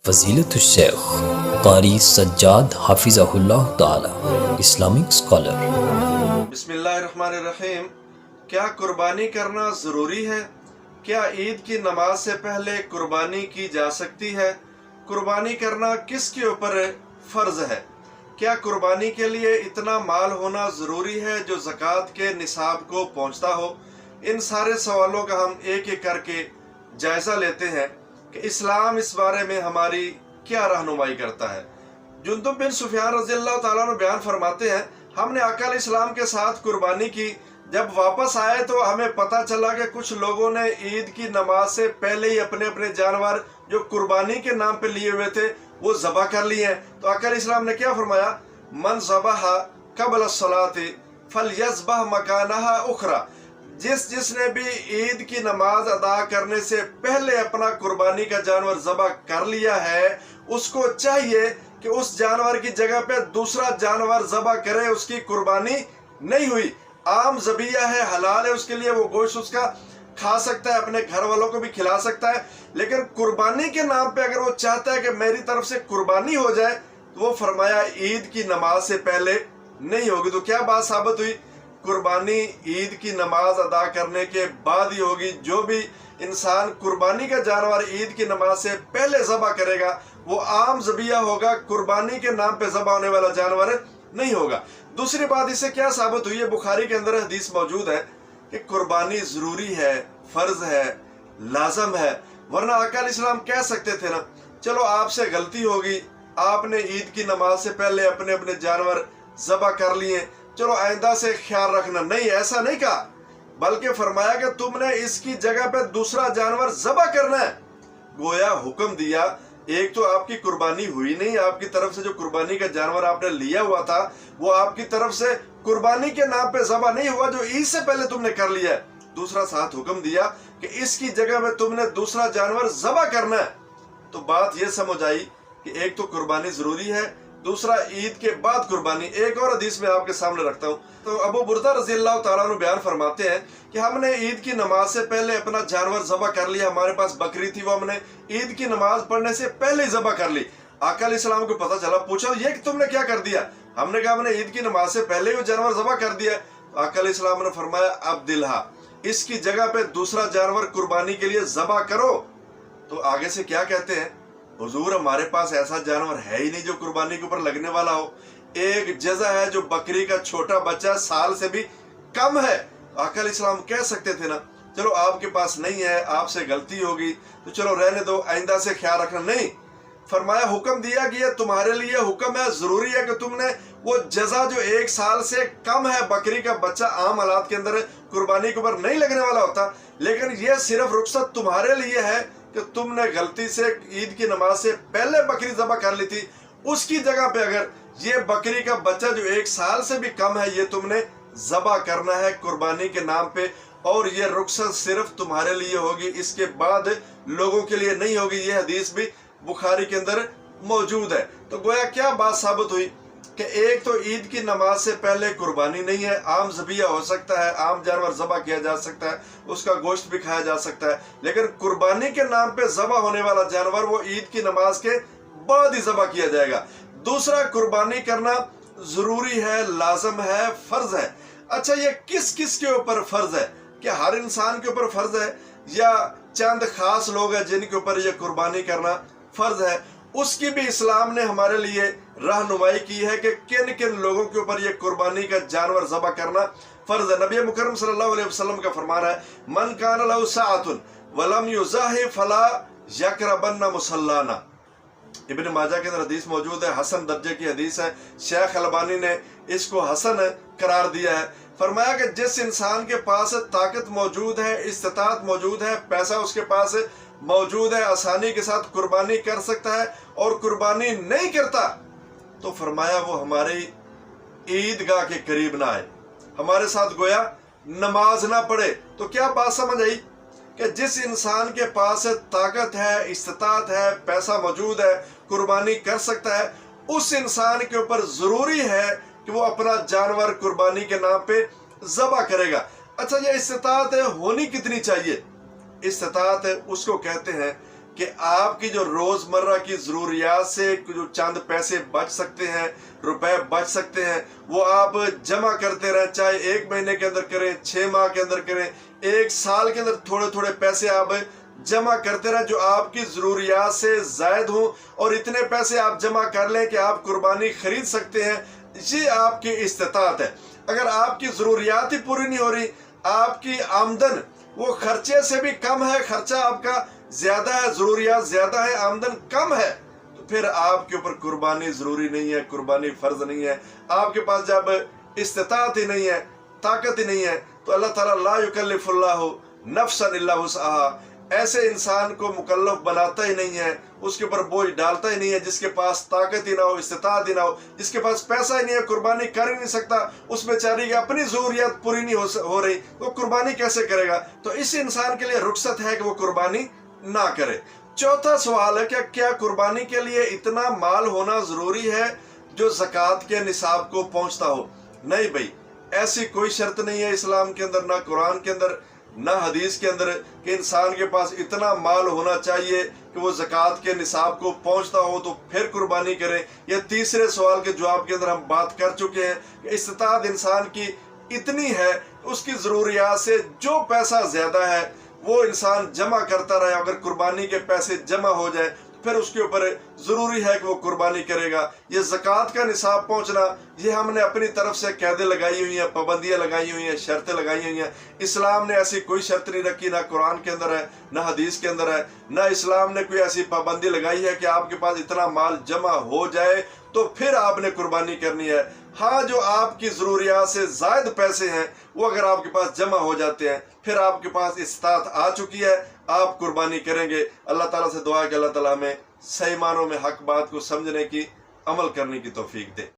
فضیلت الشیخ قاری سجاد حافظہ اللہ تعالی اسلامک اسکالر۔ بسم اللہ الرحمن الرحیم۔ کیا قربانی کرنا ضروری ہے؟ کیا عید کی نماز سے پہلے قربانی کی جا سکتی ہے؟ قربانی کرنا کس کے اوپر فرض ہے؟ کیا قربانی کے لیے اتنا مال ہونا ضروری ہے جو زکوٰۃ کے نصاب کو پہنچتا ہو؟ ان سارے سوالوں کا ہم ایک ایک کر کے جائزہ لیتے ہیں کہ اسلام اس بارے میں ہماری کیا رہنمائی کرتا ہے۔ جندب بن سفیان رضی اللہ تعالیٰ عنہ بیان فرماتے ہیں، ہم نے آقا علیہ السلام کے ساتھ قربانی کی، جب واپس آئے تو ہمیں پتہ چلا کہ کچھ لوگوں نے عید کی نماز سے پہلے ہی اپنے اپنے جانور جو قربانی کے نام پہ لیے ہوئے تھے وہ ذبح کر لیے ہیں۔ تو آقا علیہ السلام نے کیا فرمایا؟ من ذبح قبل الصلاۃ فلیذبح مکانہا اخری۔ جس نے بھی عید کی نماز ادا کرنے سے پہلے اپنا قربانی کا جانور ذبح کر لیا ہے، اس کو چاہیے کہ اس جانور کی جگہ پہ دوسرا جانور ذبح کرے۔ اس کی قربانی نہیں ہوئی، عام ذبیحہ ہے، حلال ہے اس کے لیے، وہ گوشت اس کا کھا سکتا ہے، اپنے گھر والوں کو بھی کھلا سکتا ہے، لیکن قربانی کے نام پہ اگر وہ چاہتا ہے کہ میری طرف سے قربانی ہو جائے تو وہ فرمایا عید کی نماز سے پہلے نہیں ہوگی۔ تو کیا بات ثابت ہوئی؟ قربانی عید کی نماز ادا کرنے کے بعد ہی ہوگی۔ جو بھی انسان قربانی کا جانور عید کی نماز سے پہلے ذبح کرے گا وہ عام ذبیحہ ہوگا، قربانی کے نام پہ ذبح ہونے والا جانور نہیں ہوگا۔ دوسری بات اس سے کیا ثابت ہوئی ہے؟ بخاری کے اندر حدیث موجود ہے کہ قربانی ضروری ہے، فرض ہے، لازم ہے، ورنہ آقا علیہ السلام کہہ سکتے تھے نا چلو آپ سے غلطی ہوگی، آپ نے عید کی نماز سے پہلے اپنے اپنے جانور ذبح کر لیے، چلو آئندہ سے خیال رکھنا۔ نہیں، ایسا نہیں کہا، بلکہ فرمایا کہ تم نے اس کی جگہ پہ دوسرا جانور ذبح کرنا ہے۔ گویا حکم دیا، ایک تو آپ کی قربانی ہوئی نہیں، آپ کی طرف سے جو قربانی کا جانور آپ نے لیا ہوا تھا وہ آپ کی طرف سے قربانی کے نام پہ ذبح نہیں ہوا جو عید سے پہلے تم نے کر لیا ہے۔ دوسرا ساتھ حکم دیا کہ اس کی جگہ میں تم نے دوسرا جانور ذبح کرنا ہے۔ تو بات یہ سمجھ آئی کہ ایک تو قربانی ضروری ہے، دوسرا عید کے بعد قربانی۔ ایک اور حدیث میں آپ کے سامنے رکھتا ہوں۔ تو ابو بردہ رضی اللہ تعالیٰ عنہ بیان فرماتے ہیں کہ ہم نے عید کی نماز سے پہلے اپنا جانور ذبح کر لیا، ہمارے پاس بکری تھی، وہ ہم نے عید کی نماز پڑھنے سے پہلے ہی ذبح کر لی۔ آقا علیہ السلام کو پتہ چلا، پوچھا یہ کہ تم نے کیا کر دیا؟ ہم نے کہا ہم نے عید کی نماز سے پہلے ہی وہ جانور ذبح کر دیا۔ آقا علیہ السلام نے فرمایا ابدلھا، اس کی جگہ پہ دوسرا جانور قربانی کے لیے ذبح کرو۔ تو آگے سے کیا کہتے ہیں؟ حضور ہمارے پاس ایسا جانور ہے ہی نہیں جو قربانی کے اوپر لگنے والا ہو۔ ایک جزا ہے جو بکری کا چھوٹا بچہ سال سے بھی کم ہے۔ آقا علیہ السلام کہہ سکتے تھے نا چلو آپ کے پاس نہیں ہے، آپ سے غلطی ہوگی تو چلو رہنے دو، آئندہ سے خیال رکھنا۔ نہیں، فرمایا حکم دیا کہ یہ تمہارے لیے حکم ہے، ضروری ہے کہ تم نے وہ جزا جو 1 سال سے کم ہے، بکری کا بچہ عام حالات کے اندر قربانی کے اوپر نہیں لگنے والا ہوتا، لیکن یہ صرف رخصت تمہارے لیے ہے کہ تم نے غلطی سے عید کی نماز سے پہلے بکری ذبح کر لی تھی، اس کی جگہ پہ اگر یہ بکری کا بچہ جو 1 سال سے بھی کم ہے یہ تم نے ذبح کرنا ہے قربانی کے نام پہ، اور یہ رخصت صرف تمہارے لیے ہوگی، اس کے بعد لوگوں کے لیے نہیں ہوگی۔ یہ حدیث بھی بخاری کے اندر موجود ہے۔ تو گویا کیا بات ثابت ہوئی کہ ایک تو عید کی نماز سے پہلے قربانی نہیں ہے، عام ذبیحہ ہو سکتا ہے، عام جانور ذبح کیا جا سکتا ہے، اس کا گوشت بھی کھایا جا سکتا ہے، لیکن قربانی کے نام پہ ذبح ہونے والا جانور وہ عید کی نماز کے بعد ہی ذبح کیا جائے گا۔ دوسرا، قربانی کرنا ضروری ہے، لازم ہے، فرض ہے۔ اچھا، یہ کس کس کے اوپر فرض ہے؟ کہ ہر انسان کے اوپر فرض ہے یا چند خاص لوگ ہیں جن کے اوپر یہ قربانی کرنا فرض ہے؟ اس کی بھی اسلام نے ہمارے لیے رہنمائی کی ہے کہ کن کن لوگوں کے اوپر یہ قربانی کا جانور ذبح کرنا فرض ہے۔ نبی مکرم صلی اللہ علیہ وسلم کا فرمان ہے، من کان لہ سعۃ ولم یضحی فلا یقربن مصلانا۔ ابن ماجہ کے اندر حدیث موجود ہے، حسن درجے کی حدیث ہے، شیخ البانی نے اس کو حسن قرار دیا ہے۔ فرمایا کہ جس انسان کے پاس طاقت موجود ہے، استطاعت موجود ہے، پیسہ اس کے پاس موجود ہے، آسانی کے ساتھ قربانی کر سکتا ہے اور قربانی نہیں کرتا، تو فرمایا وہ ہماری عیدگاہ کے قریب نہ آئے، ہمارے ساتھ گویا نماز نہ پڑھے۔ تو کیا بات سمجھ آئی کہ جس انسان کے پاس طاقت ہے، استطاعت ہے، پیسہ موجود ہے، قربانی کر سکتا ہے، اس انسان کے اوپر ضروری ہے کہ وہ اپنا جانور قربانی کے نام پہ ذبح کرے گا۔ اچھا، یہ استطاعت ہونی کتنی چاہیے؟ استطاعت اس کو کہتے ہیں کہ آپ کی جو روزمرہ کی ضروریات سے جو چند پیسے بچ سکتے ہیں، روپے بچ سکتے ہیں، وہ آپ جمع کرتے رہیں، چاہے 1 مہینے کے اندر کریں، 6 ماہ کے اندر کریں، 1 سال کے اندر تھوڑے تھوڑے پیسے آپ جمع کرتے رہیں جو آپ کی ضروریات سے زائد ہوں، اور اتنے پیسے آپ جمع کر لیں کہ آپ قربانی خرید سکتے ہیں۔ یہ آپ کی استطاعت ہے۔ اگر آپ کی ضروریات ہی پوری نہیں ہو رہی، آپ کی آمدن وہ خرچے سے بھی کم ہے، خرچہ آپ کا زیادہ ہے، ضروریات زیادہ ہے، آمدن کم ہے، تو پھر آپ کے اوپر قربانی ضروری نہیں ہے، قربانی فرض نہیں ہے۔ آپ کے پاس جب استطاعت ہی نہیں ہے، طاقت ہی نہیں ہے، تو اللہ تعالیٰ لا یکلف اللہ نفسا الا وسعها، ایسے انسان کو مکلف بناتا ہی نہیں ہے، اس کے اوپر بوجھ ڈالتا ہی نہیں ہے جس کے پاس طاقت ہی نہ ہو، استطاعت ہی نہ ہو، جس کے پاس پیسہ ہی نہیں ہے، قربانی کر ہی نہیں سکتا، اس بیچاری کی اپنی ضروریات پوری نہیں ہو رہی، تو قربانی کیسے کرے گا؟ تو اس انسان کے لیے رخصت ہے کہ وہ قربانی نہ کرے۔ چوتھا سوال ہے کہ کیا قربانی کے لیے اتنا مال ہونا ضروری ہے جو زکوٰۃ کے نصاب کو پہنچتا ہو؟ نہیں بھائی، ایسی کوئی شرط نہیں ہے اسلام کے اندر، نہ قرآن کے اندر، نہ حدیث کے اندر، کہ انسان کے پاس اتنا مال ہونا چاہیے کہ وہ زکوٰۃ کے نصاب کو پہنچتا ہو تو پھر قربانی کرے۔ یہ تیسرے سوال کے جواب کے اندر ہم بات کر چکے ہیں کہ استطاعت انسان کی اتنی ہے، اس کی ضروریات سے جو پیسہ زیادہ ہے وہ انسان جمع کرتا رہے، اگر قربانی کے پیسے جمع ہو جائے تو پھر اس کے اوپر ضروری ہے کہ وہ قربانی کرے گا۔ یہ زکوٰۃ کا نصاب پہنچنا، یہ ہم نے اپنی طرف سے قیدیں لگائی ہوئی ہیں، پابندیاں لگائی ہوئی ہیں، شرطیں لگائی ہوئی ہیں۔ اسلام نے ایسی کوئی شرط نہیں رکھی، نہ قرآن کے اندر ہے، نہ حدیث کے اندر ہے، نہ اسلام نے کوئی ایسی پابندی لگائی ہے کہ آپ کے پاس اتنا مال جمع ہو جائے تو پھر آپ نے قربانی کرنی ہے۔ ہاں، جو آپ کی ضروریات سے زائد پیسے ہیں وہ اگر آپ کے پاس جمع ہو جاتے ہیں، پھر آپ کے پاس استطاعت آ چکی ہے، آپ قربانی کریں گے۔ اللہ تعالیٰ سے دعا ہے کہ اللہ تعالیٰ ہمیں صحیح معنوں میں حق بات کو سمجھنے کی، عمل کرنے کی توفیق دے۔